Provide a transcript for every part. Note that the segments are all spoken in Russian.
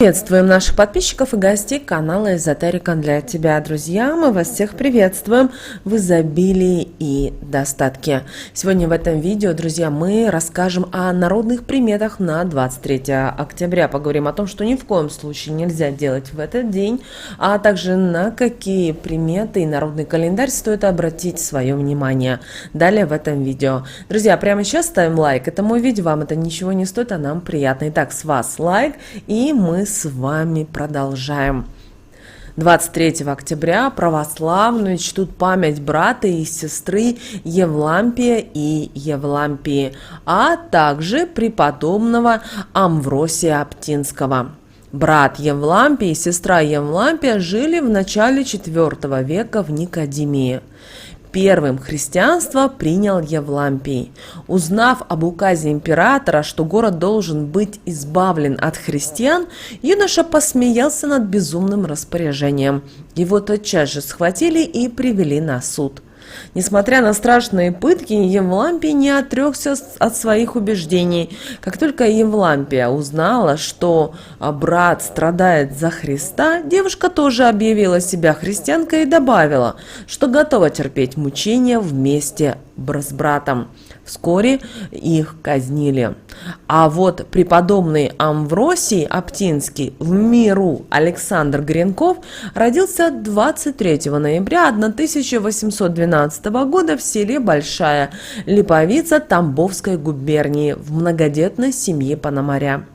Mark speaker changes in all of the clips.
Speaker 1: Приветствуем наших подписчиков и гостей канала Эзотерика для тебя, друзья. Мы вас всех приветствуем в изобилии и достатке. Сегодня в этом видео, друзья, мы расскажем о народных приметах на 23 октября. Поговорим о том, что ни в коем случае нельзя делать в этот день, а также на какие приметы и народный календарь стоит обратить свое внимание. Далее в этом видео. Друзья, прямо сейчас ставим лайк этому видео. Вам это ничего не стоит, а нам приятно. Итак, с вас лайк, и мы с вами продолжаем. 23 октября православные чтут память брата и сестры Евлампия и Евлампии, а также преподобного Амвросия Оптинского. Брат Евлампий и сестра Евлампия жили в начале IV века в Никодимии. Первым христианство принял Евлампий. Узнав об указе императора, что город должен быть избавлен от христиан, юноша посмеялся над безумным распоряжением. Его тотчас же схватили и привели на суд. Несмотря на страшные пытки, Евлампий не отрекся от своих убеждений. Как только Евлампия узнала, что брат страдает за Христа, девушка тоже объявила себя христианкой и добавила, что готова терпеть мучения вместе с братом. Вскоре их казнили. А вот преподобный Амвросий Оптинский в миру Александр Гренков родился 23 ноября 1812 года в селе Большая Липовица Тамбовской губернии в многодетной семье Пономаря.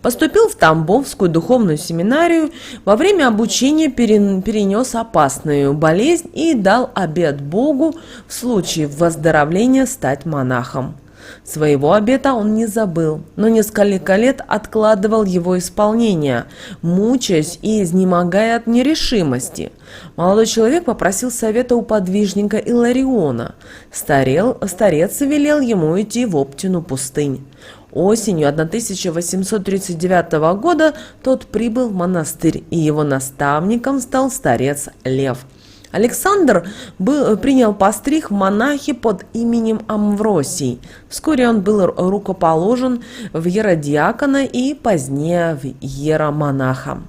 Speaker 1: Поступил в Тамбовскую духовную семинарию, во время обучения перенес опасную болезнь и дал обет Богу в случае выздоровления стать монахом. Своего обета он не забыл, но несколько лет откладывал его исполнение, мучаясь и изнемогая от нерешимости. Молодой человек попросил совета у подвижника Илариона. Старец велел ему идти в Оптину пустынь. Осенью 1839 года тот прибыл в монастырь, и его наставником стал старец Лев. Александр принял постриг в монахи под именем Амвросий. Вскоре он был рукоположен в еродиакона и позднее в иеромонаха.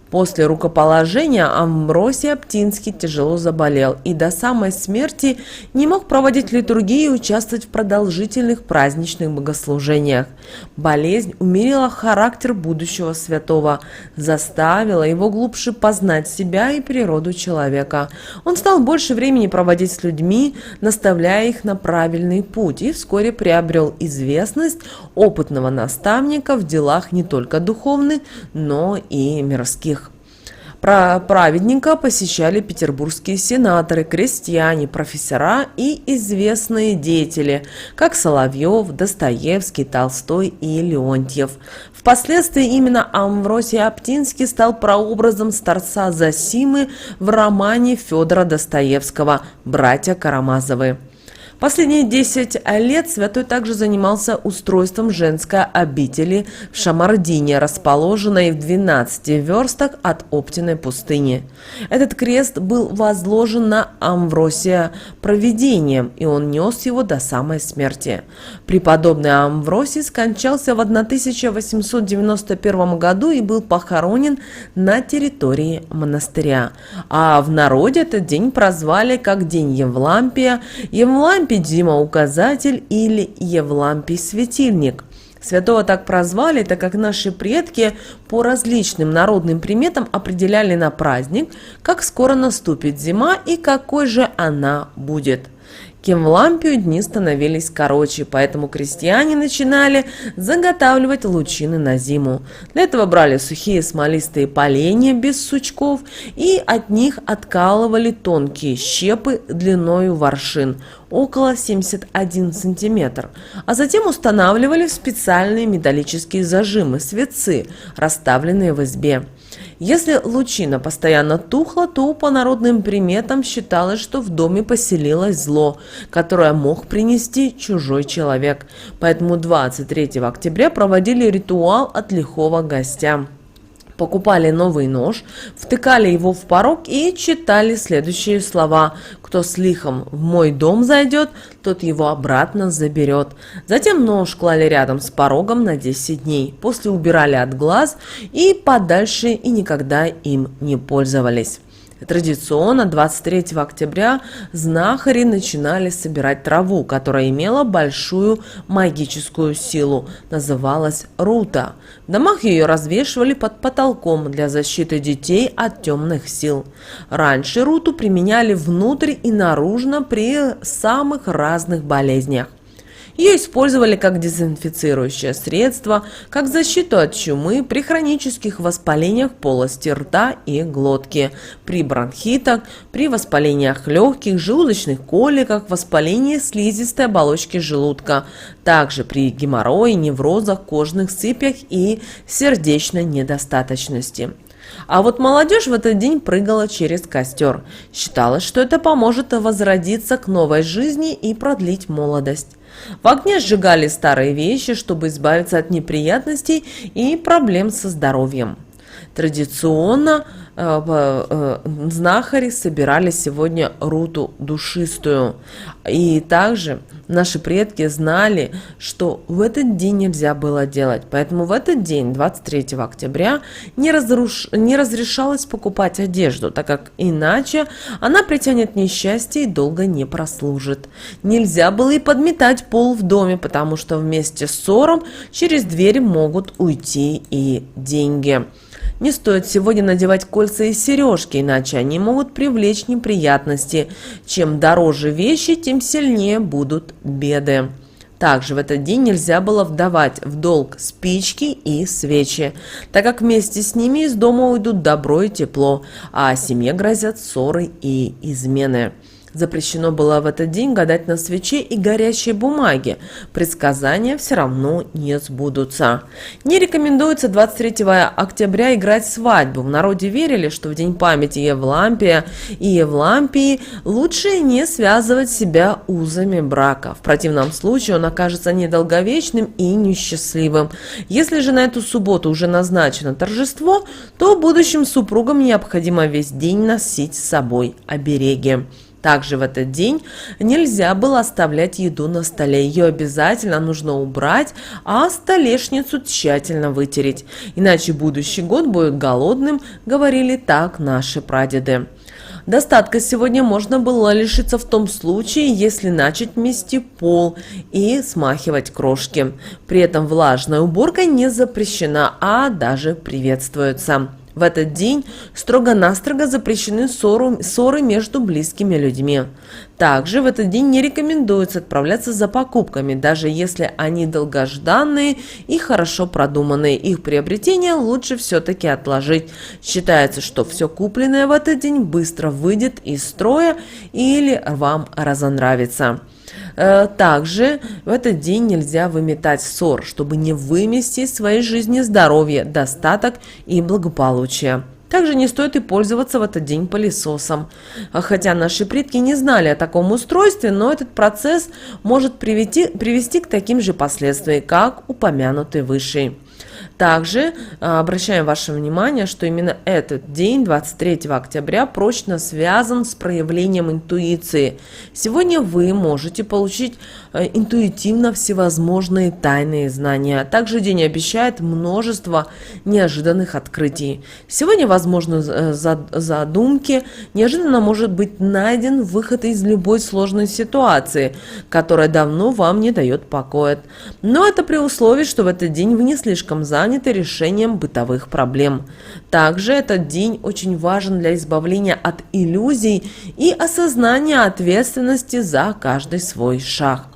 Speaker 1: После рукоположения Амвросий Оптинский тяжело заболел и до самой смерти не мог проводить литургии и участвовать в продолжительных праздничных богослужениях. Болезнь умерила характер будущего святого, заставила его глубже познать себя и природу человека. Он стал больше времени проводить с людьми, наставляя их на правильный путь, и вскоре приобрел известность опытного наставника в делах не только духовных, но и мирских. Праведника посещали петербургские сенаторы, крестьяне, профессора и известные деятели, как Соловьев, Достоевский, Толстой и Леонтьев. Впоследствии именно Амвросий Оптинский стал прообразом старца Зосимы в романе Федора Достоевского «Братья Карамазовы». Последние 10 лет святой также занимался устройством женской обители в Шамардине, расположенной в 12 верстах от Оптиной пустыни. Этот крест был возложен на Амвросия провидением, и он нес его до самой смерти. Преподобный Амвросий скончался в 1891 году и был похоронен на территории монастыря. А в народе этот день прозвали как День Евлампия, Евлампий Дима-указатель или Евлампий-светильник. Святого так прозвали, так как наши предки по различным народным приметам определяли на праздник, как скоро наступит зима и какой же она будет. К Евлампию дни становились короче, поэтому крестьяне начинали заготавливать лучины на зиму. Для этого брали сухие смолистые поленья без сучков и от них откалывали тонкие щепы длиною в аршин, около 71 сантиметр, а затем устанавливали в специальные металлические зажимы, свецы, расставленные в избе. Если лучина постоянно тухла, то по народным приметам считалось, что в доме поселилось зло, которое мог принести чужой человек. Поэтому 23 октября проводили ритуал от лихого гостя. Покупали новый нож, втыкали его в порог и читали следующие слова: «Кто с лихом в мой дом зайдет, тот его обратно заберет». Затем нож клали рядом с порогом на 10 дней. После убирали от глаз и подальше, и никогда им не пользовались. Традиционно 23 октября знахари начинали собирать траву, которая имела большую магическую силу, называлась рута. В домах ее развешивали под потолком для защиты детей от темных сил. Раньше руту применяли внутрь и наружно при самых разных болезнях. Ее использовали как дезинфицирующее средство, как защиту от чумы, при хронических воспалениях полости рта и глотки, при бронхитах, при воспалениях легких, желудочных коликах, воспалении слизистой оболочки желудка, также при геморрое, неврозах, кожных сыпях и сердечной недостаточности. А вот молодежь в этот день прыгала через костер. Считалось, что это поможет возродиться к новой жизни и продлить молодость. В огне сжигали старые вещи, чтобы избавиться от неприятностей и проблем со здоровьем. Традиционно знахари собирали сегодня руту душистую. И также наши предки знали, что в этот день нельзя было делать. Поэтому в этот день, 23 октября, не разрешалось покупать одежду, так как иначе она притянет несчастье и долго не прослужит. Нельзя было и подметать пол в доме, потому что вместе с ссором через дверь могут уйти и деньги. Не стоит сегодня надевать кольца и сережки, иначе они могут привлечь неприятности. Чем дороже вещи, тем сильнее будут беды. Также в этот день нельзя было вдавать в долг спички и свечи, так как вместе с ними из дома уйдут добро и тепло, а семье грозят ссоры и измены. Запрещено было в этот день гадать на свече и горящей бумаге. Предсказания все равно не сбудутся. Не рекомендуется 23 октября играть свадьбу. В народе верили, что в день памяти Евлампия и Евлампии лучше не связывать себя узами брака. В противном случае он окажется недолговечным и несчастливым. Если же на эту субботу уже назначено торжество, то будущим супругам необходимо весь день носить с собой обереги. Также в этот день нельзя было оставлять еду на столе. Ее обязательно нужно убрать, а столешницу тщательно вытереть. Иначе будущий год будет голодным, говорили так наши прадеды. Достатка сегодня можно было лишиться в том случае, если начать мести пол и смахивать крошки. При этом влажная уборка не запрещена, а даже приветствуется. В этот день строго-настрого запрещены ссоры между близкими людьми. Также в этот день не рекомендуется отправляться за покупками, даже если они долгожданные и хорошо продуманные. Их приобретение лучше все-таки отложить. Считается, что все купленное в этот день быстро выйдет из строя или вам разонравится. Также в этот день нельзя выметать ссор, чтобы не вымести из своей жизни здоровье, достаток и благополучие. Также не стоит и пользоваться в этот день пылесосом. Хотя наши предки не знали о таком устройстве, но этот процесс может привести к таким же последствиям, как упомянутый выше. Также обращаем ваше внимание, что именно этот день, 23 октября, прочно связан с проявлением интуиции. Сегодня вы можете получить интуитивно всевозможные тайные знания. Также день обещает множество неожиданных открытий. Сегодня возможны задумки, неожиданно может быть найден выход из любой сложной ситуации, которая давно вам не дает покоя. Но это при условии, что в этот день вы не слишком заняты решением бытовых проблем. Также этот день очень важен для избавления от иллюзий и осознания ответственности за каждый свой шаг.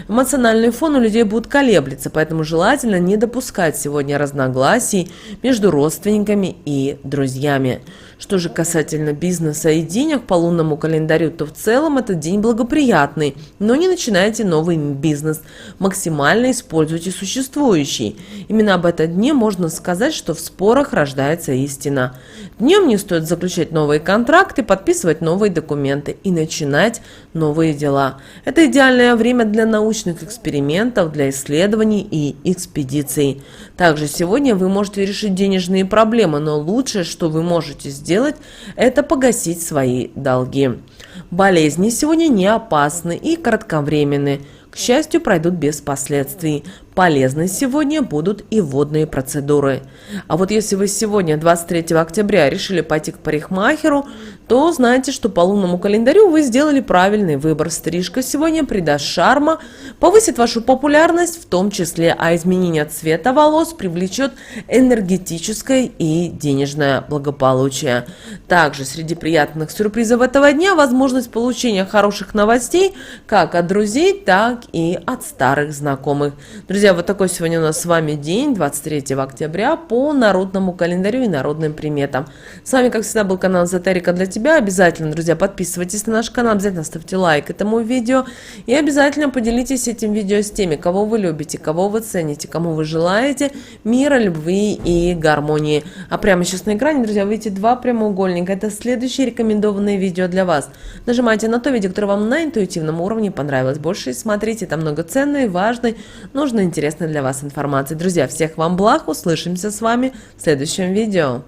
Speaker 1: Эмоциональный фон у людей будет колеблется, поэтому желательно не допускать сегодня разногласий между родственниками и друзьями. Что же касательно бизнеса и денег по лунному календарю, то в целом этот день благоприятный, но не начинайте новый бизнес, максимально используйте существующий. Именно об этом дне можно сказать, что в спорах рождается истина. Днем не стоит заключать новые контракты, подписывать новые документы и начинать новые дела. Это идеальное время для науки научных экспериментов, для исследований и экспедиций. Также сегодня вы можете решить денежные проблемы, но лучшее, что вы можете сделать, это погасить свои долги. Болезни сегодня не опасны и кратковременны. К счастью, пройдут без последствий. Полезны сегодня будут и водные процедуры. А вот если вы сегодня, 23 октября, решили пойти к парикмахеру, то знайте, что по лунному календарю вы сделали правильный выбор. Стрижка сегодня придаст шарма, повысит вашу популярность в том числе, а изменение цвета волос привлечет энергетическое и денежное благополучие. Также среди приятных сюрпризов этого дня возможность получения хороших новостей как от друзей, так и от старых знакомых. Друзья, вот такой сегодня у нас с вами день, 23 октября, по народному календарю и народным приметам. С вами, как всегда, был канал Эзотерика для тебя. Обязательно, друзья, подписывайтесь на наш канал, обязательно ставьте лайк этому видео и обязательно поделитесь этим видео с теми, кого вы любите, кого вы цените, кому вы желаете мира, любви и гармонии. А прямо сейчас на экране, друзья, видите два прямоугольника. Это следующие рекомендованные видео для вас. Нажимайте на то видео, которое вам на интуитивном уровне понравилось больше, и смотрите, там много ценной, важной, нужной, интересной для вас информации. Друзья, всех вам благ, услышимся с вами в следующем видео.